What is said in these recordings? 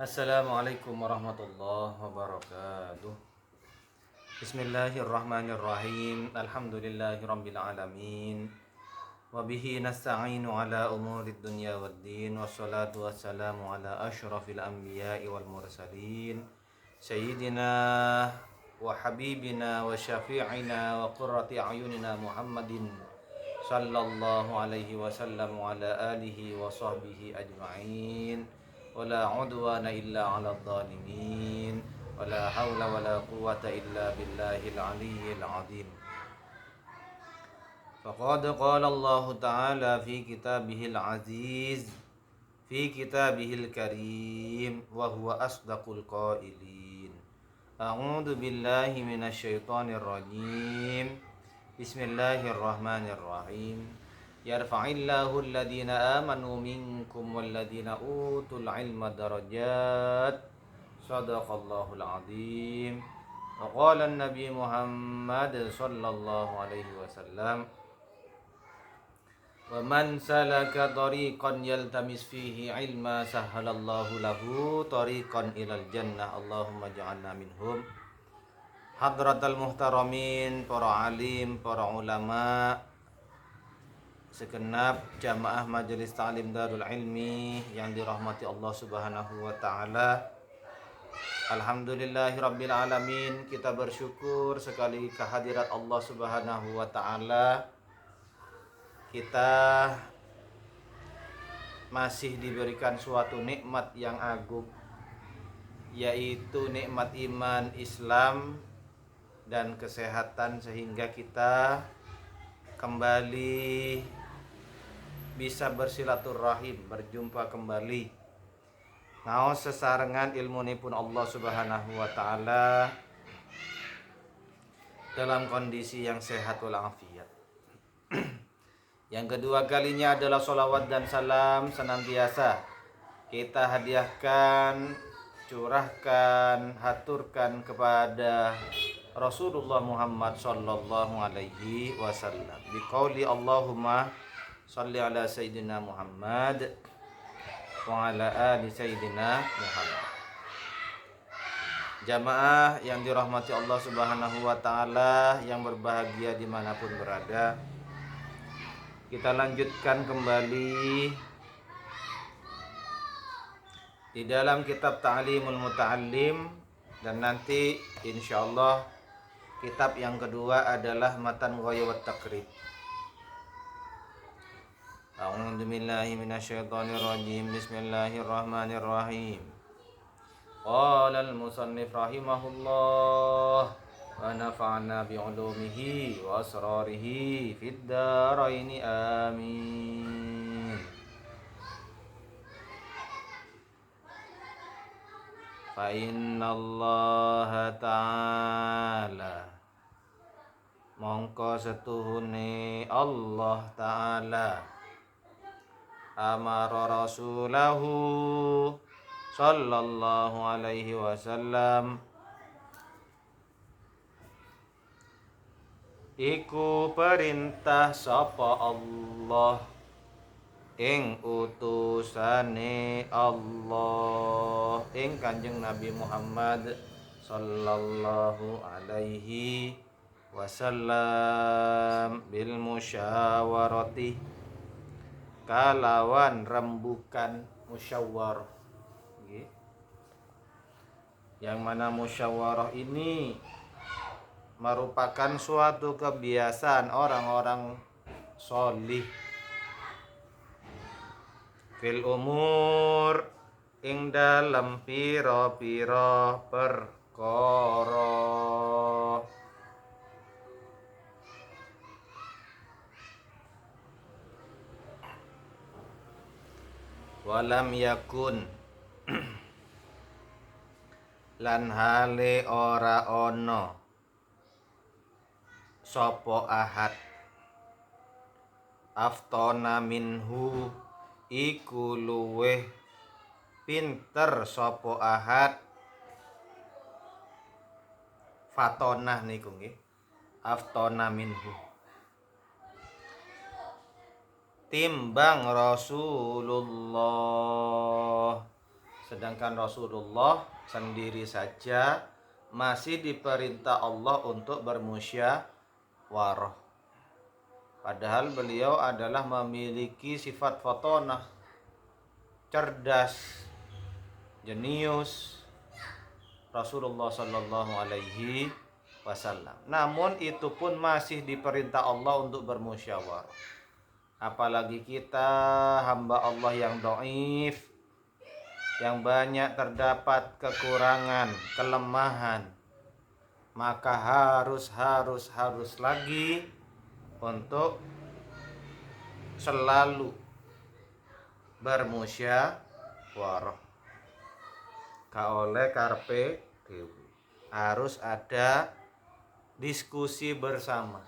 Assalamualaikum warahmatullahi wabarakatuh. Bismillahirrahmanirrahim. Alhamdulillahirabbil alamin. Wa bihi nasta'inu ala umurid dunya waddin. Wassalatu wassalamu ala asyrafil anbiya'i wal mursalin. Sayyidina wa habibina wa syafi'ina wa qurrati a'yunina Muhammadin sallallahu alaihi wasallam wa ala alihi wa sahbihi ajma'in. Wala udwana illa 'alal zalimin. Wala haula wala quwwata illa billahil aliyyil 'azim. Faqad qala Allah Ta'ala fi kitabihil aziz fi kitabihil karim wa huwa asdaqul qailin. A'udzu billahi minasy syaithanir rajim. Bismillahirrahmanirrahim. Yarfa'illahu alladhina amanu minkum walladhina utul ilma darajat. Sadaqallahul azim. Wa qala an-nabi Muhammad sallallahu alaihi wasallam, wa man salaka tariqan yaltamis fihi ilma sahhalallahu lahu tariqan ilal jannah. Allahumma ja'alna minhum. Hadratal muhtaramin, para alim, para ulama, segenap jamaah majelis ta'lim Darul Ilmi yang dirahmati Allah Subhanahu wa taala. Alhamdulillahirabbil alamin. Kita bersyukur sekali kehadirat Allah Subhanahu wa taala. Kita masih diberikan suatu nikmat yang agung, yaitu nikmat iman, Islam, dan kesehatan, sehingga kita kembali bisa bersilaturahim, berjumpa kembali. Ngaos sesarengan ilmunipun Allah Subhanahu wa taala dalam kondisi yang sehat walafiat. Yang kedua kalinya adalah sholawat dan salam senantiasa kita hadiahkan, curahkan, haturkan kepada Rasulullah Muhammad sallallahu alaihi wasallam. Biqauli Allahumma shalli ala sayyidina Muhammad wa ala ali sayyidina Muhammad. Jamaah yang dirahmati Allah Subhanahu wa taala, yang berbahagia dimanapun berada, kita lanjutkan kembali di dalam kitab Ta'limul Muta'allim, dan nanti insyaallah kitab yang kedua adalah Matan Ghaya wat Taqrib. A'udzu billahi minasyaitonir rajim. Bismillahirrahmanirrahim. Qala al-musannif rahimahullah wa nafa'na bi'ulumihi wa asrarihi fid dharain amin. Fa innallaha ta'ala, mongko setuhune Allah Ta'ala, amara rasulahu sallallahu alaihi wasallam, iku perintah sapa Allah ing utusane Allah ing Kanjeng Nabi Muhammad sallallahu alaihi wasallam bil musyawarati, kalawan rembukan musyawarah. Yang mana musyawarah ini merupakan suatu kebiasaan orang-orang sholih fil umur ing dalem pira-pira perkara. Walam yakun lan hale ora ono sapa ahad aftona minhu, iku luweh pinter sapa ahad. Fatonah niku nggih, aftona minhu, timbang Rasulullah Sedangkan Rasulullah sendiri saja masih diperintah Allah untuk bermusyawarah. Padahal beliau adalah memiliki sifat fatonah, cerdas, jenius, Rasulullah Shallallahu Alaihi Wasallam. Namun itu pun masih diperintah Allah untuk bermusyawarah. Apalagi kita hamba Allah yang dhaif, yang banyak terdapat kekurangan, kelemahan, maka harus lagi untuk selalu bermusyawarah. Kaoleh karpe dewi. Harus ada diskusi bersama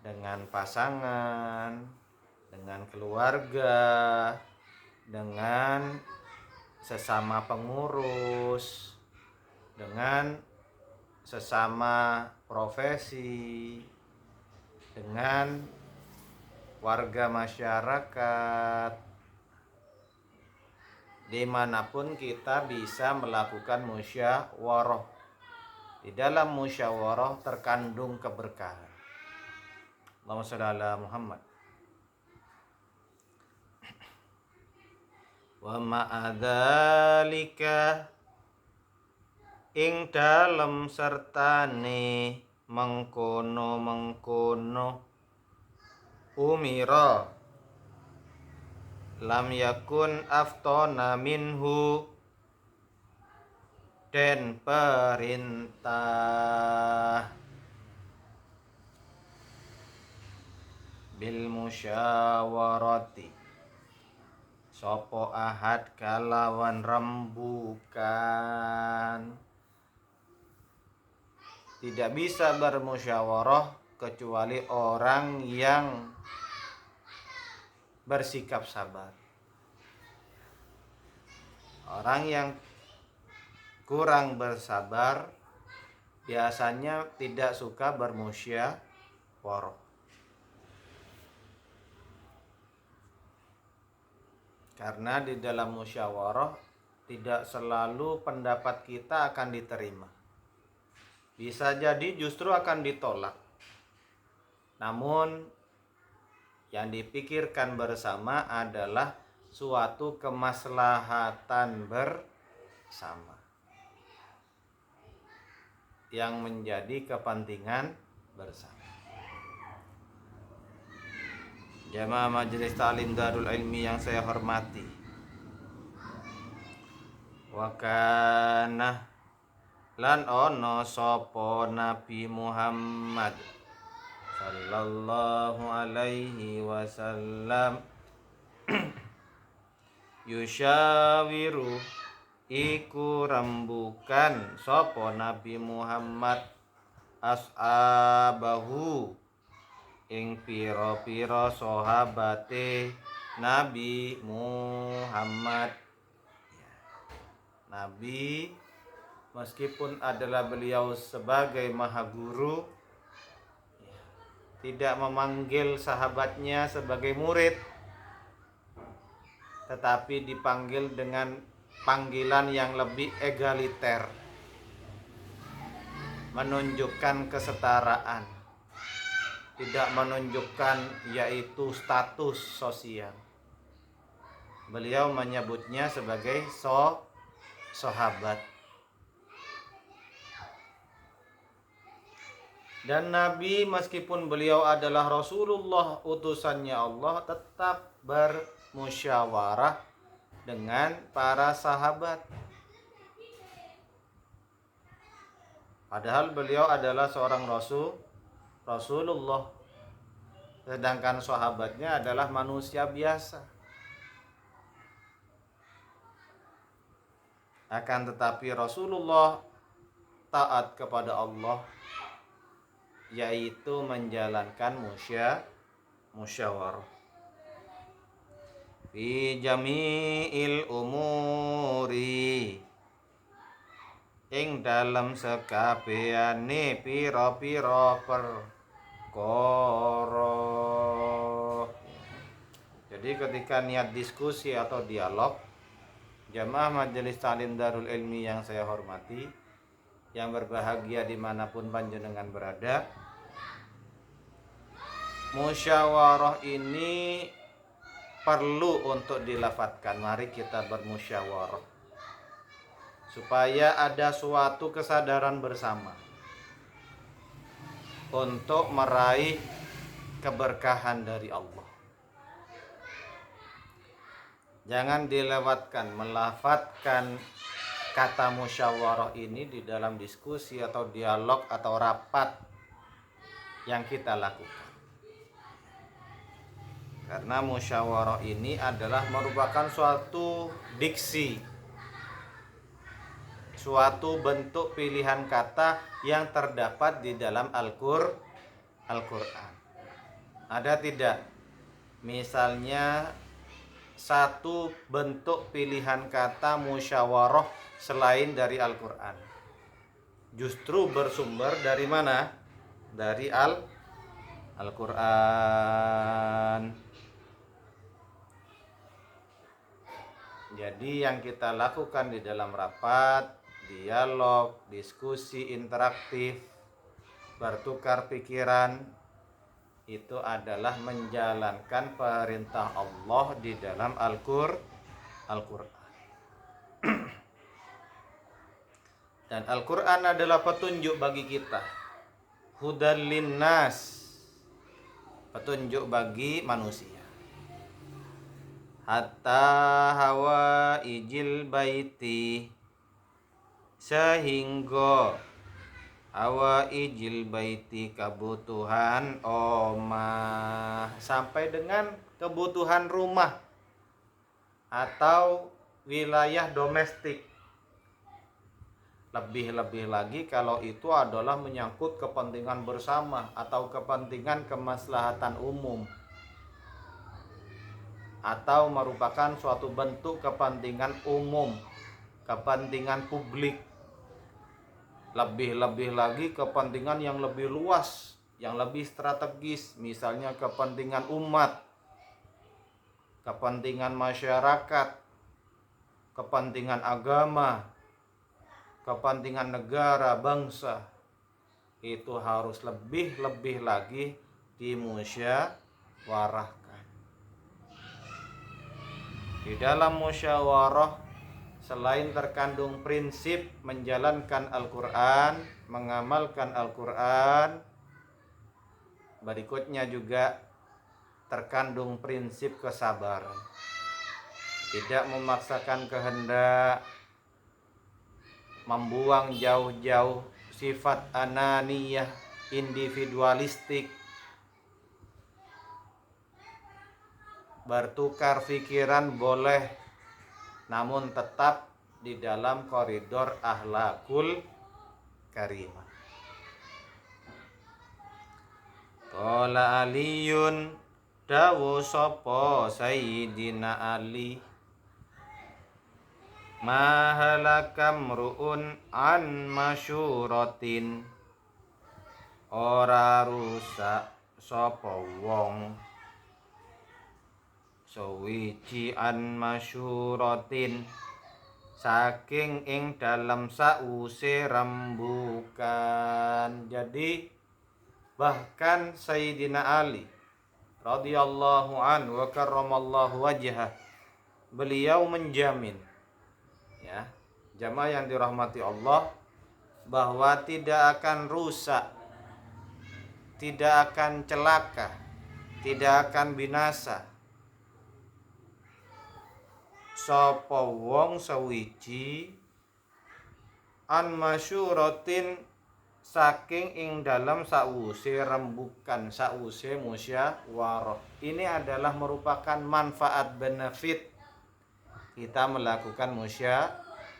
dengan pasangan, dengan keluarga, dengan sesama pengurus, dengan sesama profesi, dengan warga masyarakat. Dimanapun kita bisa melakukan musyawarah. Di dalam musyawarah terkandung keberkahan. Allahumma shalli ala Muhammad. Wa ma'adzalika ing dalem sertane mengkono umira lam yakun aftona minhu den perintah bil musyawarati sopo ahad kalawan rembukan. Tidak bisa bermusyawarah kecuali orang yang bersikap sabar. Orang yang kurang bersabar biasanya tidak suka bermusyawarah. Karena di dalam musyawarah tidak selalu pendapat kita akan diterima. Bisa jadi justru akan ditolak. Namun yang dipikirkan bersama adalah suatu kemaslahatan bersama yang menjadi kepentingan bersama. Jamaah Majelis Ta'lim Darul Ilmi yang saya hormati, wa kana lan ono sapa Nabi Muhammad sallallahu alaihi wasallam yusyawiru iku rembukan sapa Nabi Muhammad ashabahu ing pira-pira sahabate Nabi Muhammad. Nabi meskipun adalah beliau sebagai maha guru, tidak memanggil sahabatnya sebagai murid, tetapi dipanggil dengan panggilan yang lebih egaliter, menunjukkan kesetaraan, tidak menunjukkan yaitu status sosial. Beliau menyebutnya sebagai sahabat. Dan Nabi meskipun beliau adalah Rasulullah, utusannya Allah, tetap bermusyawarah dengan para sahabat. Padahal beliau adalah seorang Rasulullah, sedangkan sahabatnya adalah manusia biasa. Akan tetapi Rasulullah taat kepada Allah, yaitu menjalankan musyawarah fi jami'il umuri ing dalam sekabehane pira-pira perkara. Jadi ketika niat diskusi atau dialog, Jamaah Majelis Ta'lim Darul Ilmi yang saya hormati, yang berbahagia dimanapun panjenengan berada. Musyawarah ini perlu untuk dilafadzkan. Mari kita bermusyawarah supaya ada suatu kesadaran bersama untuk meraih keberkahan dari Allah. Jangan dilewatkan melafadzkan kata musyawarah ini di dalam diskusi atau dialog atau rapat yang kita lakukan. Karena musyawarah ini adalah merupakan suatu diksi, suatu bentuk pilihan kata yang terdapat di dalam Al-Quran. Ada tidak? Misalnya satu bentuk pilihan kata musyawarah selain dari Al-Quran. Justru bersumber dari mana? Dari Al-Quran. Jadi yang kita lakukan di dalam rapat, dialog, diskusi interaktif, bertukar pikiran, itu adalah menjalankan perintah Allah di dalam Al-Quran. Dan Al-Quran adalah petunjuk bagi kita. Hudal linnas, petunjuk bagi manusia. Hatta hawa ijil baiti, sehingga hawa ijil baiti kebutuhan omah, sampai dengan kebutuhan rumah atau wilayah domestik. Lebih-lebih lagi kalau itu adalah menyangkut kepentingan bersama atau kepentingan kemaslahatan umum, atau merupakan suatu bentuk kepentingan umum, kepentingan publik. Lebih-lebih lagi kepentingan yang lebih luas, yang lebih strategis, misalnya kepentingan umat, kepentingan masyarakat, kepentingan agama, kepentingan negara, bangsa. Itu harus lebih-lebih lagi dimusyawarahkan. Di dalam musyawarah, selain terkandung prinsip menjalankan Al-Quran, mengamalkan Al-Quran, berikutnya juga terkandung prinsip kesabaran. Tidak memaksakan kehendak, membuang jauh-jauh sifat ananiyah, individualistik, bertukar pikiran boleh, namun tetap di dalam koridor akhlakul karimah. Qala Aliyun, dawu sapa Sayyidina Ali, ma halaka mru'un an masyuratin, ora rusak sapa wong sawiji an masyuratin, saking ing dalam sause rembukan. Jadi bahkan Sayyidina Ali radhiyallahu anhu wa karramallahu wajhah, beliau menjamin, ya, jamaah yang dirahmati Allah, bahwa tidak akan rusak, tidak akan celaka, tidak akan binasa sapa wong sawiji an masyuratin, saking ing dalam sause rembukan, sause musyawarah. Ini adalah merupakan manfaat benefit kita melakukan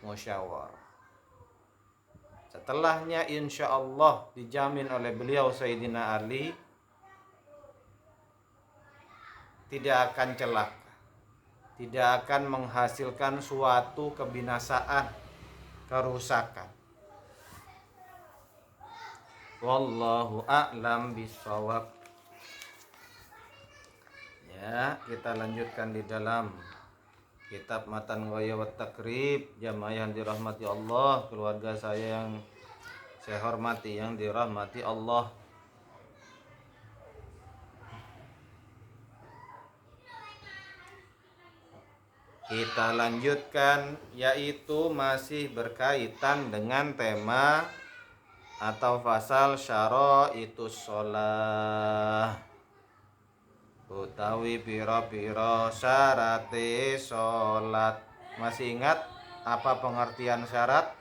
musyawarah. Setelahnya insya Allah dijamin oleh beliau Sayyidina Ali tidak akan celaka, tidak akan menghasilkan suatu kebinasaan, kerusakan. Wallahu a'lam bishawab. Ya, kita lanjutkan di dalam Kitab Matan Ghaya wa Takrib, jamaah yang dirahmati Allah, keluarga saya yang saya hormati, yang dirahmati Allah. Kita lanjutkan, yaitu masih berkaitan dengan tema atau fasal syaraitus shalah, utawi pira-pira syarate salat. Masih ingat apa pengertian syarat?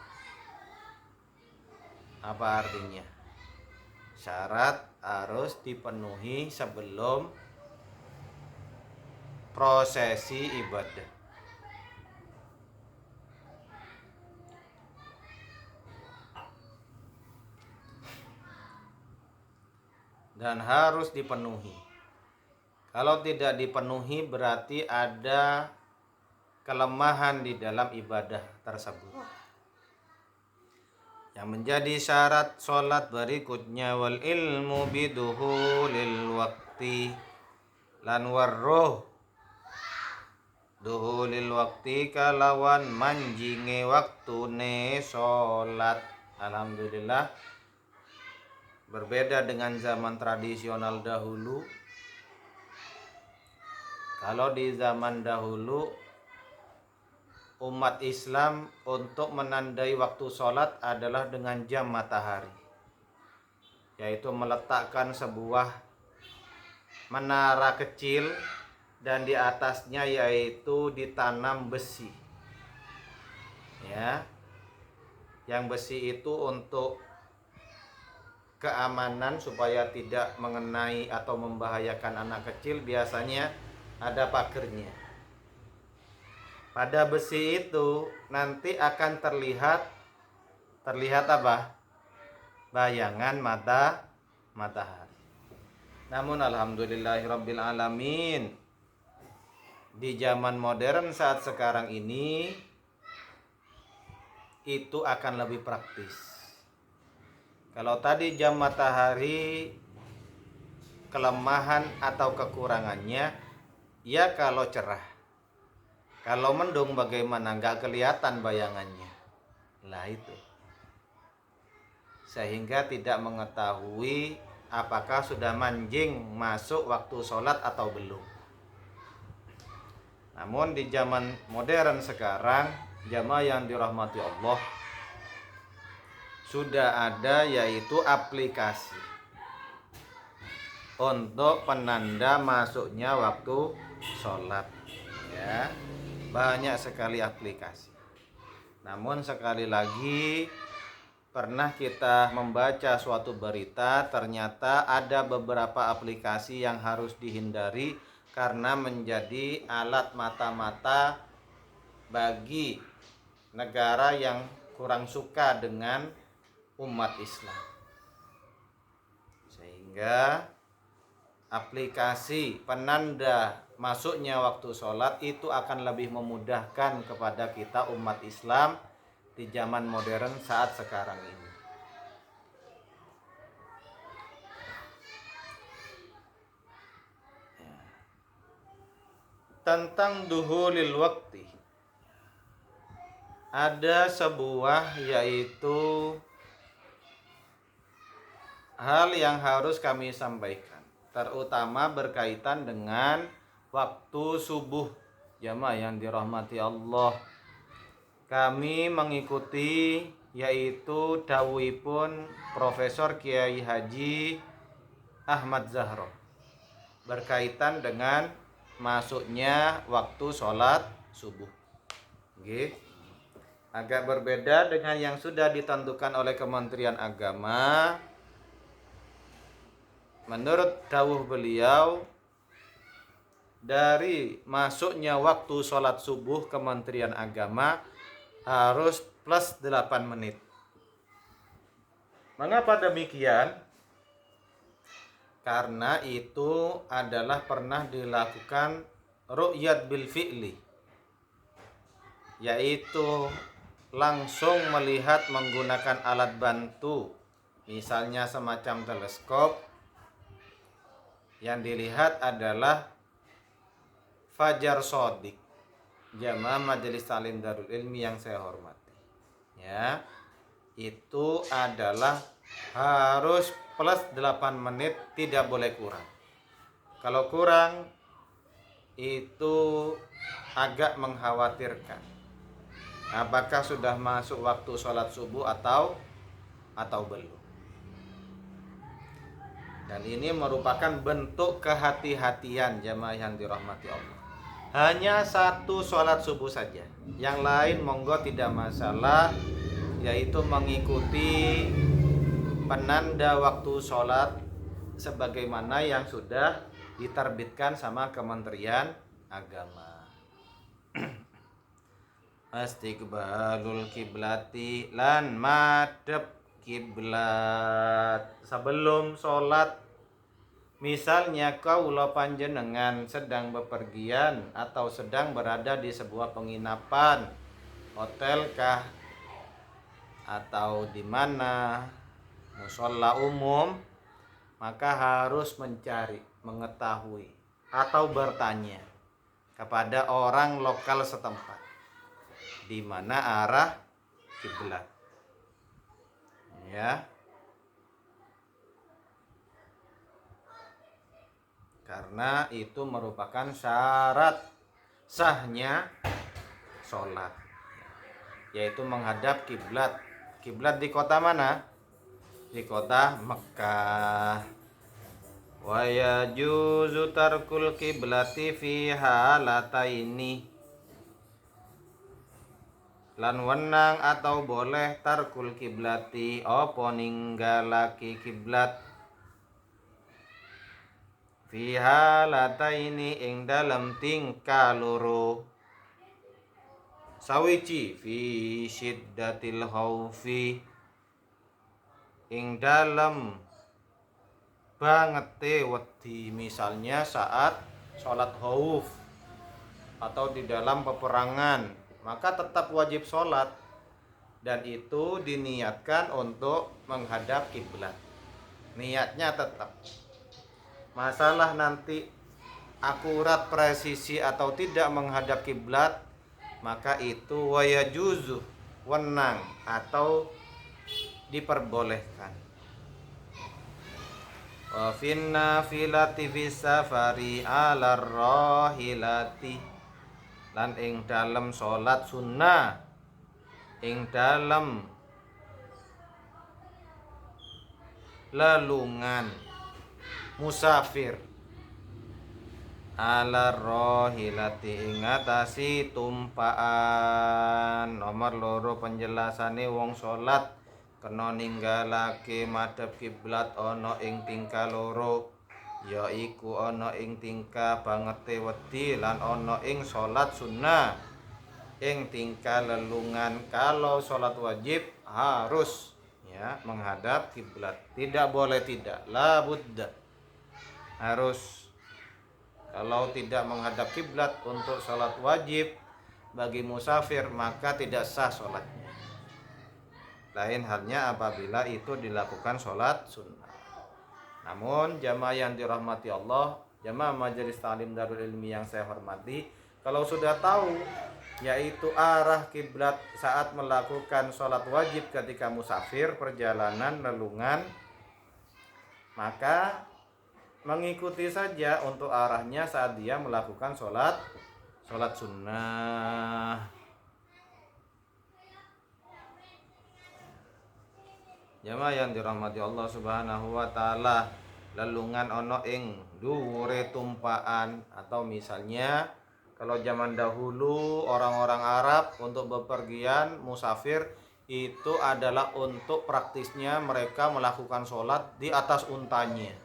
Apa artinya? Syarat harus dipenuhi sebelum prosesi ibadah. Dan harus dipenuhi. Kalau tidak dipenuhi berarti ada kelemahan di dalam ibadah tersebut. Yang menjadi syarat sholat berikutnya, wal ilmu biduhulil wakti, lan warroh duhulil wakti kalawan manjinge waktune sholat. Alhamdulillah, berbeda dengan zaman tradisional dahulu. Kalau di zaman dahulu, umat Islam untuk menandai waktu sholat adalah dengan jam matahari, yaitu meletakkan sebuah menara kecil dan di atasnya yaitu ditanam besi. Ya, yang besi itu untuk keamanan supaya tidak mengenai atau membahayakan anak kecil, biasanya ada pagernya. Pada besi itu nanti akan terlihat apa? Bayangan matahari. Namun alhamdulillahirabbil alamin, di zaman modern saat sekarang ini itu akan lebih praktis. Kalau tadi jam matahari kelemahan atau kekurangannya, ya kalau cerah. Kalau mendung bagaimana? Nggak kelihatan bayangannya. Lah itu. Sehingga tidak mengetahui apakah sudah manjing masuk waktu sholat atau belum. Namun di zaman modern sekarang, jamaah yang dirahmati Allah, sudah ada yaitu aplikasi untuk penanda masuknya waktu sholat. Ya, banyak sekali aplikasi. Namun sekali lagi, pernah kita membaca suatu berita, ternyata ada beberapa aplikasi yang harus dihindari karena menjadi alat mata-mata bagi negara yang kurang suka dengan umat Islam. Sehingga aplikasi penanda masuknya waktu sholat itu akan lebih memudahkan kepada kita umat Islam di zaman modern saat sekarang ini. Tentang duhulil wakti, ada sebuah yaitu hal yang harus kami sampaikan, terutama berkaitan dengan waktu subuh. Jamaah yang dirahmati Allah, kami mengikuti yaitu dawuhipun Profesor Kiai Haji Ahmad Zahro berkaitan dengan masuknya waktu sholat subuh. Oke. Agak berbeda dengan yang sudah ditentukan oleh Kementerian Agama. Menurut dawuh beliau, dari masuknya waktu sholat subuh Kementerian Agama harus plus 8 menit. Mengapa demikian? Karena itu adalah pernah dilakukan ru'yat bil fi'li, yaitu langsung melihat menggunakan alat bantu, misalnya semacam teleskop. Yang dilihat adalah fajar shodiq, jamaah Majelis Taklim Darul Ilmi yang saya hormati, ya, itu adalah harus plus 8 menit, tidak boleh kurang. Kalau kurang itu agak mengkhawatirkan. Apakah sudah masuk waktu sholat subuh atau belum? Dan ini merupakan bentuk kehati-hatian jamaah yang dirahmati Allah. Hanya satu sholat subuh saja. Yang lain monggo tidak masalah, yaitu mengikuti penanda waktu sholat sebagaimana yang sudah diterbitkan sama Kementerian Agama. Istiqbalul kiblati, lan madhep kiblat sebelum sholat. Misalnya kaula panjenengan sedang bepergian atau sedang berada di sebuah penginapan, hotel kah, atau di mana musholla umum, maka harus mencari, mengetahui atau bertanya kepada orang lokal setempat di mana arah kiblat, ya. Karena itu merupakan syarat sahnya sholat, yaitu menghadap kiblat. Kiblat di kota mana? Di kota Mekah. Wa yajuzu tarkul kiblati fi halataini, lan wenang atau boleh tarkul kiblati apa ninggalake kiblat fi halataini ing dalam tingkah loro. Sawiji fi syiddatil khaufi, ing dalam bangete wedi, misalnya saat sholat khauf atau di dalam peperangan, maka tetap wajib sholat, dan itu diniatkan untuk menghadap kiblat. Niatnya tetap. Masalah nanti akurat presisi atau tidak menghadap kiblat, maka itu wayajuzu, wenang atau diperbolehkan. Wa finna filati fis safari ala rahilati, lan ing dalem salat sunnah ing dalem lelungan musafir, ala rohilati ing ngatasi tumpaan. Nomor loro penjelasane wong salat kena ninggalake madhep kiblat ana ing tingkah loro, yaiku ana ing tingkah bangete wedi lan ana ing salat sunnah ing tingkah lelungan. Kalau salat wajib harus, ya, menghadap kiblat, tidak boleh tidak, la budda, harus. Kalau tidak menghadap kiblat untuk salat wajib bagi musafir, maka tidak sah salatnya. Lain halnya apabila itu dilakukan salat sunnah. Namun jamaah yang dirahmati Allah, jamaah Majelis Taklim Darul Ilmi yang saya hormati, kalau sudah tahu yaitu arah kiblat saat melakukan sholat wajib ketika musafir, perjalanan, lelungan, maka mengikuti saja untuk arahnya saat dia melakukan sholat sunnah. Jamaah yang dirahmati Allah Subhanahu wa taala, lelungan ono ing dhuwure tumpaan, atau misalnya kalau zaman dahulu orang-orang Arab untuk bepergian musafir itu adalah untuk praktisnya mereka melakukan sholat di atas untanya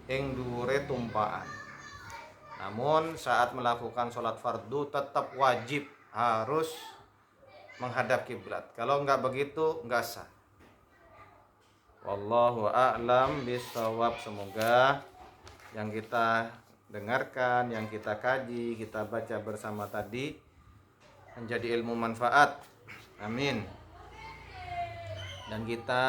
ing dhuwure tumpaan. Namun saat melakukan sholat fardu tetap wajib harus menghadap kiblat. Kalau enggak begitu enggak sah. Wallahu a'lam bishawab. Semoga yang kita dengarkan, yang kita kaji, kita baca bersama tadi menjadi ilmu manfaat. Amin. Dan kita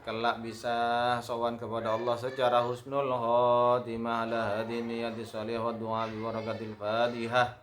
kelak bisa sowan kepada Allah secara husnul khotimah ala hadini yati salih wa du'a bi barakatil Fatihah.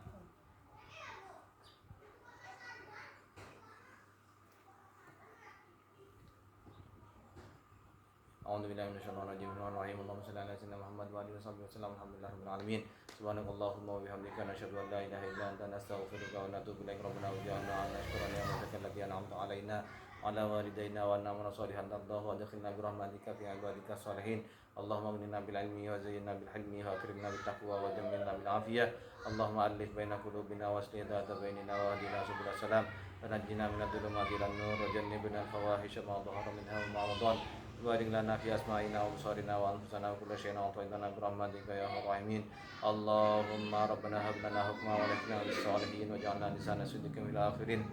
A'udzubillahi minasyaitonir rajim. Bismillahirrahmanirrahim. Allahumma shalli ala sayyidina Muhammad wa alihi wasallam. Alhamdulillahirabbil alamin. Subhanakallahumma wa bihamdika nasyhadu an la ilaha illa anta nastaghfiruka wa natubu ilaik. Rabbana waj'alna 'ala syukrika ni'mataka allati an'amta 'alaina wa 'ala walidayna wa an'amna shalihan tardahu wa adkhilna bi rahmatika fi ibadika shalihin. Allahumma aghnina bil ilmi wa zayyinna bil hilmi wa akrimna bit taqwa wa jammilna bil afiyah. Allahumma alif baina qulubina wa aslih dhata bainina wa hdina subul salam. Wa najjina minadh dhulumati ilan nur wa jannibna al fawahisha ma dhahara minha wa ma batan. Barik lana fi asma'ina wa absarina wa anfusana wa kulli shay'in a'taytana bi rahmatika ya arhamar rahimin. Allahumma rabbana hab lana hukma wa lahna bis salihin waj'alna lisana sidqin fil akhirin.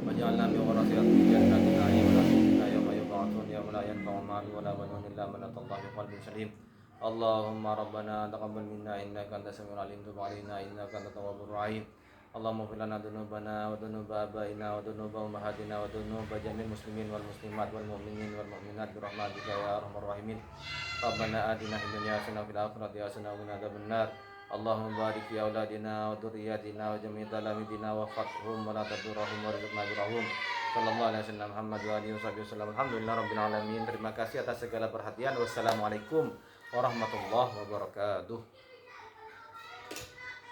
Waj'alna min warasati jannatin na'im wa na'imina yawma yub'atsun yawma la yanfa'u malun wa la banun illa man atallaha bi qalbin salim. Allahumma rabbana taqabbal minna innaka antas samiul alim tub 'alaina innaka antat tawwabur rahim. Allahumma ighfir lana dhunubana wa dhunuba abaina wa dhunuba ummahatina wa dhunuba jami'il muslimin wal muslimat wal mu'minin wal mu'minat bi rahmatika ya arhamar rahimin. Rabbana atina fid dunya hasanah wa fil akhirati hasanah wa qina adzabannar. Allahumma barik fi auladina wa dhurriyyatina wa jami' talamidina wa fathum wa la tadurrahum warzuqna birahum. Sallallahu alaihi wasallam Muhammad wa alihi wasallam. Alhamdulillahirabbil alamin. Terima kasih atas segala perhatian. Wassalamualaikum warahmatullahi wabarakatuh.